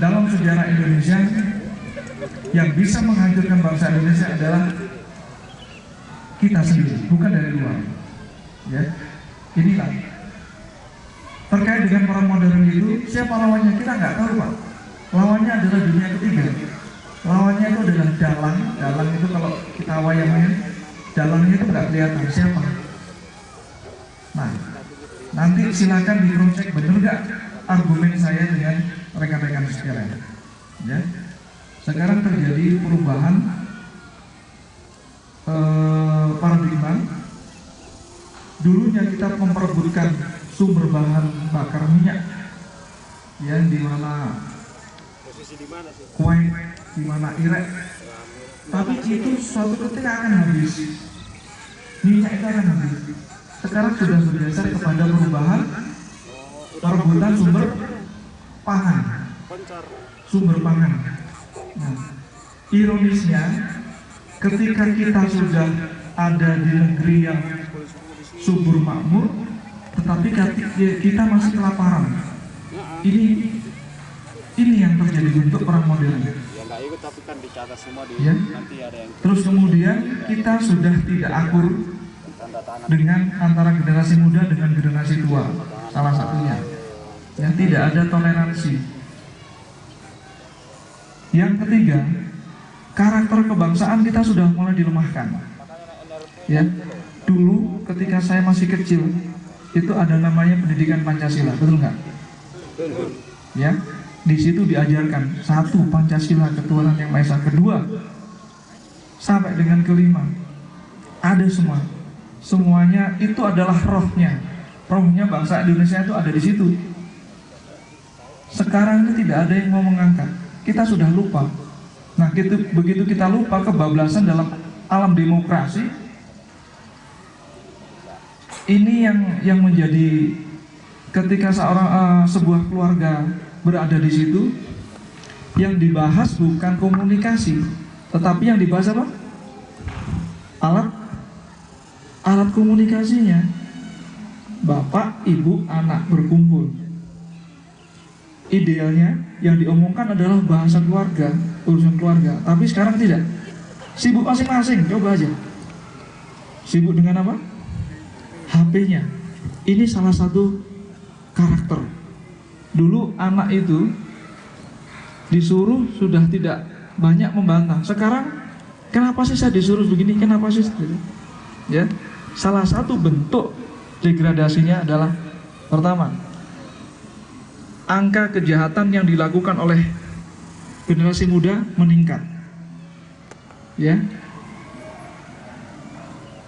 dalam sejarah Indonesia yang bisa menghancurkan bangsa Indonesia adalah kita sendiri, bukan dari luar. Ya, inilah terkait dengan perang modern itu, siapa lawannya kita nggak tahu Pak. Lawannya adalah dunia ketiga. Lawannya itu adalah dalang. Dalang itu kalau kita wayangin, dalangnya itu nggak kelihatan siapa. Nah, nanti silakan di cross check benar nggak argumen saya dengan rekan-rekan sekalian. Ya, sekarang terjadi perubahan paradigma. Dulunya kita memperebutkan sumber bahan bakar minyak, yang dimana Kuwait, dimana Irak, tapi itu suatu ketika akan habis. Minyak itu akan habis. Sekarang sudah bergeser kepada perubahan perebutan sumber pangan, sumber pangan. Nah, ironisnya, ketika kita sudah ada di negeri yang subur makmur, tetapi kita masih kelaparan. Ini yang terjadi untuk perang modern. Ya. Terus kemudian kita sudah tidak akur dengan antara generasi muda dengan generasi tua, salah satunya. Ya, tidak ada toleransi. Yang ketiga, karakter kebangsaan kita sudah mulai dilemahkan. Ya, dulu ketika saya masih kecil itu ada namanya pendidikan Pancasila, betul nggak? Ya, di situ diajarkan satu Pancasila, ketuhanan yang Maha Esa, kedua sampai dengan kelima ada semua. Semuanya itu adalah rohnya bangsa Indonesia itu ada di situ. Sekarang ini tidak ada yang mau mengangkat. Kita sudah lupa. Nah, begitu kita lupa kebablasan dalam alam demokrasi, ini yang menjadi ketika sebuah keluarga berada di situ, yang dibahas bukan komunikasi, tetapi yang dibahas apa? Alat komunikasinya. Bapak, ibu, anak berkumpul. Idealnya yang diomongkan adalah bahasa keluarga, urusan keluarga. Tapi sekarang tidak. Sibuk masing-masing, coba aja. Sibuk dengan apa? HP-nya. Ini salah satu karakter. Dulu anak itu disuruh sudah tidak banyak membantah. Sekarang kenapa sih saya disuruh begini? Kenapa sih? Ya, salah satu bentuk degradasinya adalah pertama, angka kejahatan yang dilakukan oleh generasi muda meningkat. Ya.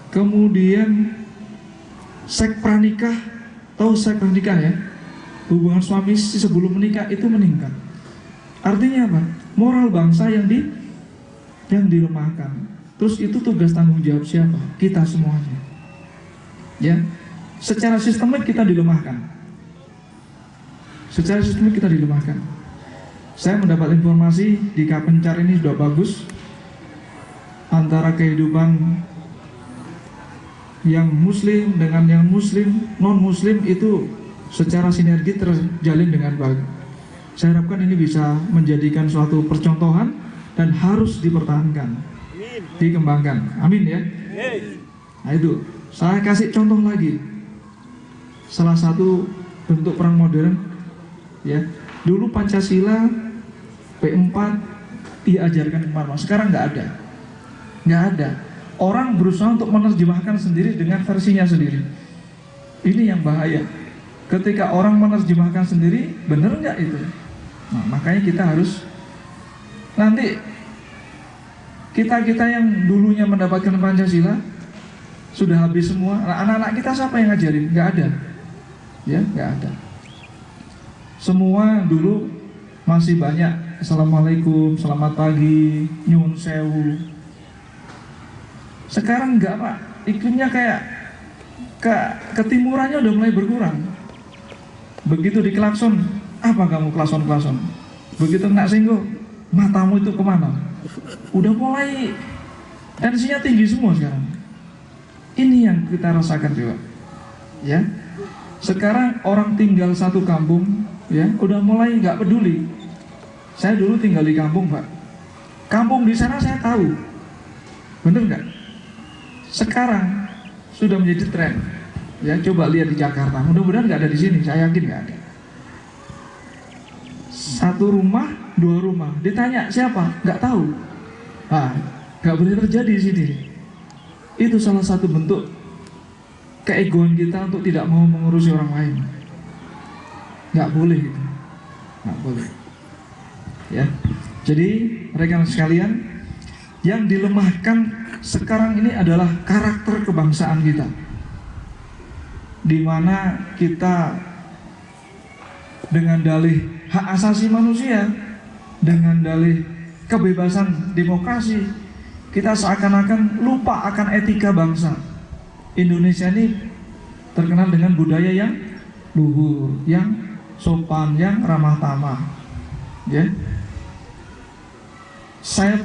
Kemudian seks pranikah, tahu seks pranikah ya? Hubungan suami istri sebelum menikah itu meningkat. Artinya apa? Moral bangsa yang dilemahkan. Terus itu tugas tanggung jawab siapa? Kita semuanya. Ya, secara sistemik kita dilemahkan. Saya mendapat informasi di Kapencar ini sudah bagus antara kehidupan yang muslim dengan yang muslim, non-muslim itu secara sinergi terjalin dengan baik. Saya harapkan ini bisa menjadikan suatu percontohan dan harus dipertahankan, dikembangkan. Amin ya. Nah itu, saya kasih contoh lagi. Salah satu bentuk perang modern, ya. Dulu Pancasila P4 diajarkan kemana-mana. Sekarang nggak ada. Orang berusaha untuk menerjemahkan sendiri dengan versinya sendiri. Ini yang bahaya. Ketika orang menerjemahkan sendiri, benar nggak itu? Nah, makanya kita harus nanti kita yang dulunya mendapatkan Pancasila sudah habis semua. Nah, anak-anak kita siapa yang ngajarin? Nggak ada. Ya, nggak ada. Semua dulu masih banyak Assalamualaikum, selamat pagi, nyun sewu. Sekarang enggak Pak, iklimnya kayak ketimurannya udah mulai berkurang. Begitu diklakson, apa kamu klakson? Begitu kena singgah, matamu itu kemana? Udah mulai tensinya tinggi semua sekarang. Ini yang kita rasakan juga. Ya, sekarang orang tinggal satu kampung, ya, udah mulai nggak peduli. Saya dulu tinggal di kampung, Pak. Kampung di sana saya tahu, bener nggak? Sekarang sudah menjadi tren. Ya, coba lihat di Jakarta. Mudah-mudahan nggak ada di sini. Saya yakin nggak ada. Satu rumah, dua rumah. Ditanya siapa? Nggak tahu. Nah, nggak boleh terjadi di sini. Itu salah satu bentuk keegoan kita untuk tidak mau mengurusi orang lain. Nggak boleh itu. Nggak boleh. Ya. Jadi rekan sekalian, yang dilemahkan sekarang ini adalah karakter kebangsaan kita, di mana kita dengan dalih hak asasi manusia, dengan dalih kebebasan demokrasi, kita seakan-akan lupa akan etika bangsa. Indonesia ini terkenal dengan budaya yang luhur, yang sopan, yang ramah tamah. Ya, saya